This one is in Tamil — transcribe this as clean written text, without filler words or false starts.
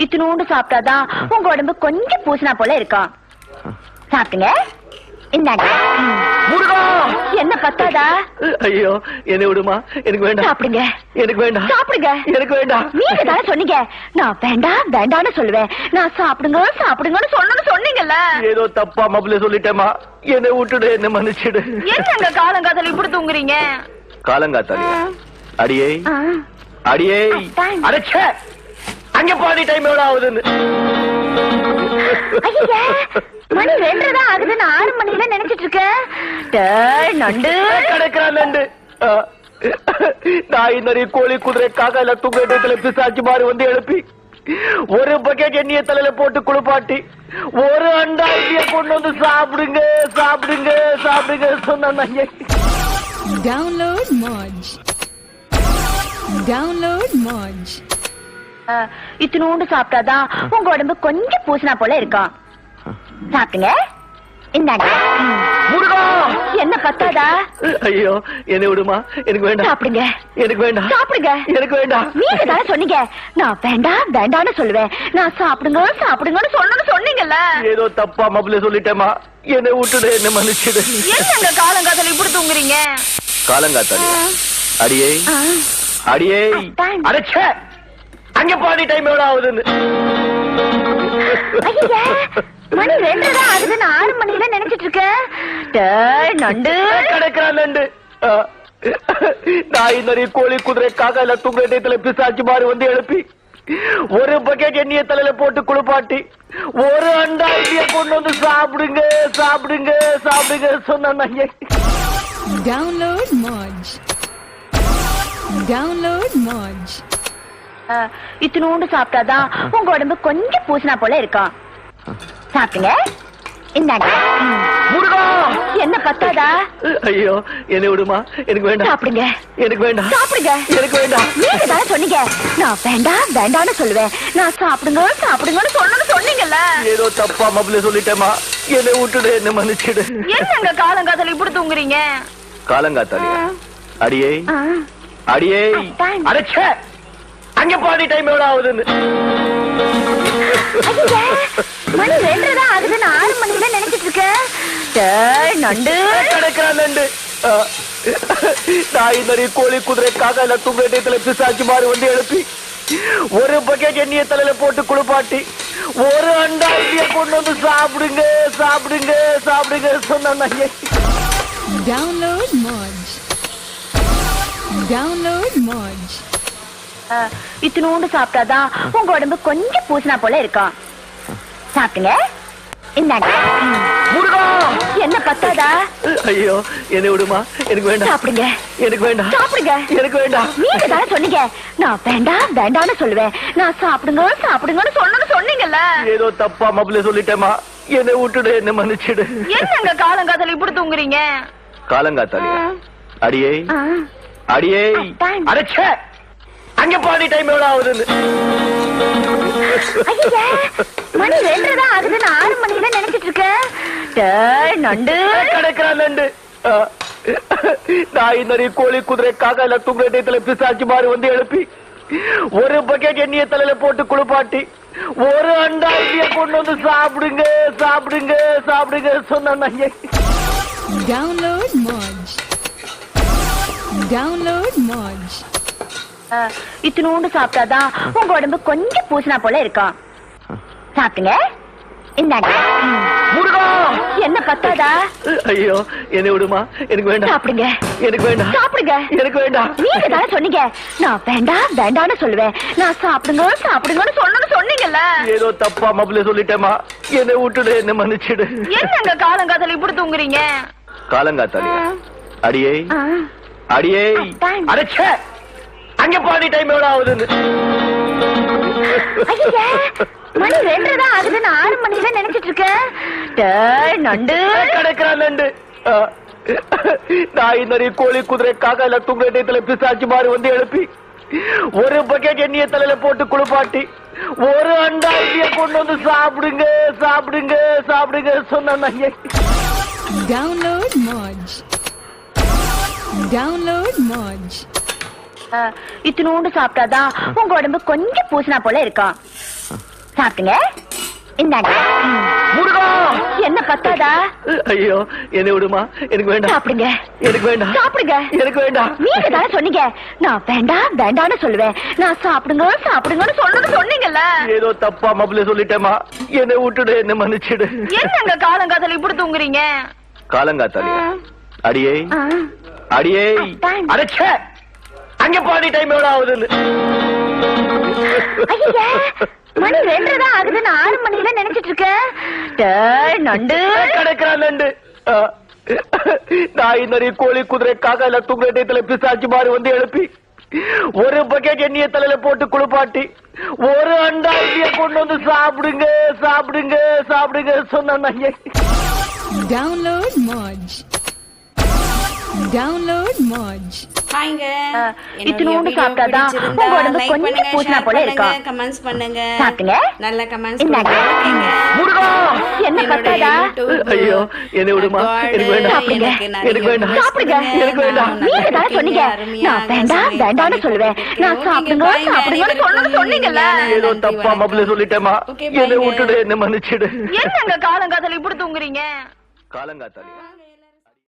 இத்தினூண்டு சாப்பிட்டாதான் உங்க உடம்பு கொஞ்சம் பூசினா போல இருக்கும். சாப்பிட்டுங்க. இந்தாங்க. என்ன பத்தாதா? ஐயோ, என்ன விடுமா, எனக்கு வேண்டாம். சாப்பிடுங்க. எனக்கு வேண்டாம். சாப்பிடுங்க. எனக்கு வேண்டாம். நீங்க தானே சொன்னீங்க நான் வேண்டாம் வேண்டாம்னு சொல்லுவேன். நான் சாப்பிடுங்க சாப்பிடுங்கன்னு சொன்னீங்கல்ல. ஏதோ தப்பா மபுல சொல்லிட்டேமா, என்னை விட்டுடு, என்ன மன்னிச்சிடு. என்னங்க காலங்காத்தால இப்படி தூங்குறீங்க? காலங்காத்தாலியா? அடியே அடியே, அடைச்ச அங்க பாதி டைம் எவ்வளவு ஆகுதுன்னு. மணி 2 தான் ஆகுதுன்னு 6 மணில நினைச்சிட்டு இருக்கேன். நண்டு கிடைக்கிறான் நண்டு. நாய் நரி கோழி குதிரை காக்கா எல்லாம் தூங்கத்துல பிசாச்சு மாதிரி வந்து எழுப்பி ஒரு பக்கெட் எண்ணெய தலையில போட்டு குளிப்பாட்டி ஒரு அண்டாயிரத்திய கொண்டு வந்து சாப்பிடுங்க சாப்பிடுங்க சாப்பிடுங்க சொன்னாங்க. டவுன்லோட் மோஜ். டவுன்லோட் மோஜ். இத்தினூண்டு சாப்பிட்டாதான் உங்க உடம்பு கொஞ்சம் பூசினா போல இருக்கும். சாப்பிட்டுங்க. இந்தாங்க. என்ன பத்தாதா? ஐயோ, என்ன விடுமா, எனக்கு வேண்டாம். சாப்பிடுங்க. எனக்கு வேண்டாம். சாப்பிடுங்க. எனக்கு வேண்டாம். நீங்க தானே சொன்னீங்க நான் வேண்டாம் வேண்டாம்னு சொல்லுவேன். நான் சாப்பிடுங்க சாப்பிடுங்கன்னு சொன்னீங்கல்ல. ஏதோ தப்பா மபுல சொல்லிட்டேமா, என்னை விட்டுடு, என்ன மன்னிச்சிடு. என்னங்க காலங்காத்தால இப்படி தூங்குறீங்க? காலங்காத்தாலியா? அடியே அடியே, அடைச்ச அங்க பாதி டைம் எவ்வளவு ஆகுதுன்னு. மணி 2 தான் ஆகுதுன்னு 6 மணில நினைச்சிட்டு இருக்கேன். நண்டு கிடைக்கிறான் நண்டு. நாய் நரி கோழி குதிரை காக்கா எல்லாம் தூங்கத்துல பிசாச்சு மாதிரி வந்து எழுப்பி ஒரு பக்கெட் எண்ணெய தலையில போட்டு குளிப்பாட்டி ஒரு அண்டாயிரத்திய கொண்டு வந்து சாப்பிடுங்க சாப்பிடுங்க சாப்பிடுங்க சொன்னாங்க. டவுன்லோட் மோஜ். டவுன்லோட் மோஜ். இத்தினூண்டு சாப்பிட்டாதான் உங்க உடம்பு கொஞ்சம் பூசினா போல இருக்கும். சாப்பிட்டுங்க. இந்தாங்க. என்ன பத்தாதா? ஐயோ, என்ன விடுமா, எனக்கு வேண்டாம். சாப்பிடுங்க. எனக்கு வேண்டாம். சாப்பிடுங்க. எனக்கு வேண்டாம். நீங்க தானே சொன்னீங்க நான் வேண்டாம் வேண்டாம்னு சொல்லுவேன். நான் சாப்பிடுங்க சாப்பிடுங்கன்னு சொன்னீங்கல்ல. ஏதோ தப்பா மபுல சொல்லிட்டேமா, என்னை விட்டுடு, என்ன மன்னிச்சிடு. என்னங்க காலங்காத்தால இப்படி தூங்குறீங்க? காலங்காத்தாலியா? அடியே அடியே, அடைச்ச அங்க பாதி டைம் எவ்வளவு ஆகுதுன்னு. மணி 2 தான் ஆகுதுன்னு 6 மணில நினைச்சிட்டு இருக்கேன். நண்டு கிடைக்கிறான் நண்டு. நாய் நரி கோழி குதிரை காக்கா எல்லாம் தூங்கத்துல பிசாச்சு மாதிரி வந்து எழுப்பி ஒரு பக்கெட் எண்ணெய தலையில போட்டு குளிப்பாட்டி ஒரு அண்டாயிரத்திய கொண்டு வந்து சாப்பிடுங்க சாப்பிடுங்க சாப்பிடுங்க சொன்னாங்க. டவுன்லோட் மோஜ். டவுன்லோட் மோஜ். இத்தினூண்டு சாப்பிட்டாதான் உங்க உடம்பு கொஞ்சம் பூசினா போல இருக்கும். சாப்பிட்டுங்க. இந்தாங்க. என்ன பத்தாதா? ஐயோ, என்ன விடுமா, எனக்கு வேண்டாம். சாப்பிடுங்க. எனக்கு வேண்டாம். சாப்பிடுங்க. எனக்கு வேண்டாம். நீங்க தானே சொன்னீங்க நான் வேண்டாம் வேண்டாம்னு சொல்லுவேன். நான் சாப்பிடுங்க சாப்பிடுங்கன்னு சொன்னீங்கல்ல. ஏதோ தப்பா மபுல சொல்லிட்டேமா, என்னை விட்டுடு, என்ன மன்னிச்சிடு. என்னங்க காலங்காத்தால இப்படி தூங்குறீங்க? காலங்காத்தாலியா? அடியே அடியே, அடைச்ச அங்க பாதி டைம் எவ்வளவு ஆகுதுன்னு. மணி 2 தான் ஆகுதுன்னு 6 மணில நினைச்சிட்டு இருக்கேன். நண்டு கிடைக்கிறான் நண்டு. நாய் நரி கோழி குதிரை காக்கா எல்லாம் தூங்கத்துல பிசாச்சு மாதிரி வந்து எழுப்பி ஒரு பக்கெட் எண்ணெய தலையில போட்டு குளிப்பாட்டி ஒரு அண்டாயிரத்திய கொண்டு வந்து சாப்பிடுங்க சாப்பிடுங்க சாப்பிடுங்க சொன்னாங்க. டவுன்லோட் மோஜ். டவுன்லோட் மோஜ். இத்தினூண்டு சாப்பிட்டாதான் உங்க உடம்பு கொஞ்சம் பூசினா போல இருக்கும். சாப்பிட்டுங்க. இந்தாங்க. என்ன பத்தாதா? ஐயோ, என்ன விடுமா, எனக்கு வேண்டாம். சாப்பிடுங்க. எனக்கு வேண்டாம். சாப்பிடுங்க. எனக்கு வேண்டாம். நீங்க தானே சொன்னீங்க நான் வேண்டாம் வேண்டாம்னு சொல்லுவேன். நான் சாப்பிடுங்க சாப்பிடுங்கன்னு சொன்னீங்கல்ல. ஏதோ தப்பா மபுல சொல்லிட்டேமா, என்னை விட்டுடு, என்ன மன்னிச்சிடு. என்னங்க காலங்காத்தால இப்படி தூங்குறீங்க? காலங்காத்தாலியா? அடியே அடியே, அடைச்ச அங்க பாதி டைம் எவ்வளவு ஆகுதுன்னு. மணி 2 தான் ஆகுதுன்னு 6 மணில நினைச்சிட்டு இருக்கேன். நண்டு கிடைக்கிறான் நண்டு. நாய் நரி கோழி குதிரை காக்கா எல்லாம் தூங்கத்துல பிசாச்சு மாதிரி வந்து எழுப்பி ஒரு பக்கெட் எண்ணெய தலையில போட்டு குளிப்பாட்டி ஒரு அண்டாயிரத்திய கொண்டு வந்து சாப்பிடுங்க சாப்பிடுங்க சாப்பிடுங்க சொன்னாங்க. டவுன்லோட் மோஜ். டவுன்லோட் மோஜ். இத்தினோண்டு சாப்பிட்டாதான் உங்க உடம்பு கொஞ்சம் பூசினா போல இருக்கும். சாப்பிட்டுங்க. இந்தாங்க. முருகா என்ன பத்தாதா? ஐயோ என்னை விடுமா, எனக்கு வேண்டாம். சாப்பிடுங்க. எனக்கு வேண்டாம். சாப்பிடுங்க. எனக்கு வேண்டாம். நீங்க தானே சொன்னீங்க நான் வேண்டாம் வேண்டாம்னு சொல்லுவேன். நான் சாப்பிடுங்க சாப்பிடுங்கன்னு சொன்னீங்கல்ல. ஏதோ தப்பா மபுல சொல்லிட்டேமா, என்னை விட்டுடு, என்ன மன்னிச்சிடு. என்னங்க காலங்காத்தால இப்படி தூங்குறீங்க? காலங்காத்தாலே அடியே அடியே அத்தான். அடைச்ச அங்க பாதி டைம் எவ்வளவு ஆகுதுன்னு. ஐயா, மணி 2 தான் ஆகுது. நான் 6 மணில நினைச்சிட்டு இருக்கேன். டேய், நண்டு கிடைக்கிறான் நண்டு. நாய் நரி கோழி குதிரை காக்கா எல்லாம் தூங்குற டயத்துல பிசாச்சு மாதிரி வந்து எழுப்பி ஒரு பக்கெட் எண்ணெய தலையில போட்டு குளிப்பாட்டி ஒரு அண்டா இட்லிய கொண்டு வந்து சாப்பிடுங்க சாப்பிடுங்க சாப்பிடுங்க சொன்னாங்க. Download Moj. Download Moj. ஹாய்ங்க. இத்தினோண்டு சாப்பிட்டாதான் உங்க உடம்பு கொஞ்சம் பூசினா போல இருக்கும். கமெண்ட்ஸ் பண்ணுங்க. சாப்பிடுங்க. நல்ல கமெண்ட்ஸ் இந்தாங்க. பண்ணுங்க. முருகா என்ன பத்தாதா? ஐயோ என்னை விடுமா, எனக்கு வேண்டாம். சாப்பிடுங்க. எனக்கு வேண்டாம். சாப்பிடுங்க. எனக்கு வேண்டாம். நீங்க தானே சொன்னீங்க நான் வேண்டாம் வேண்டாம்னு சொல்லுவேன். நான் சாப்பிடுங்க சாப்பிடுங்கன்னு சொன்னீங்கல்ல. ஏதோ தப்பா மபுல சொல்லிட்டேமா, என்னை விட்டுடு, என்ன மன்னிச்சிடு. என்னங்க காலங்காத்தால இப்படி தூங்குறீங்க? காலங்காத்தாலியா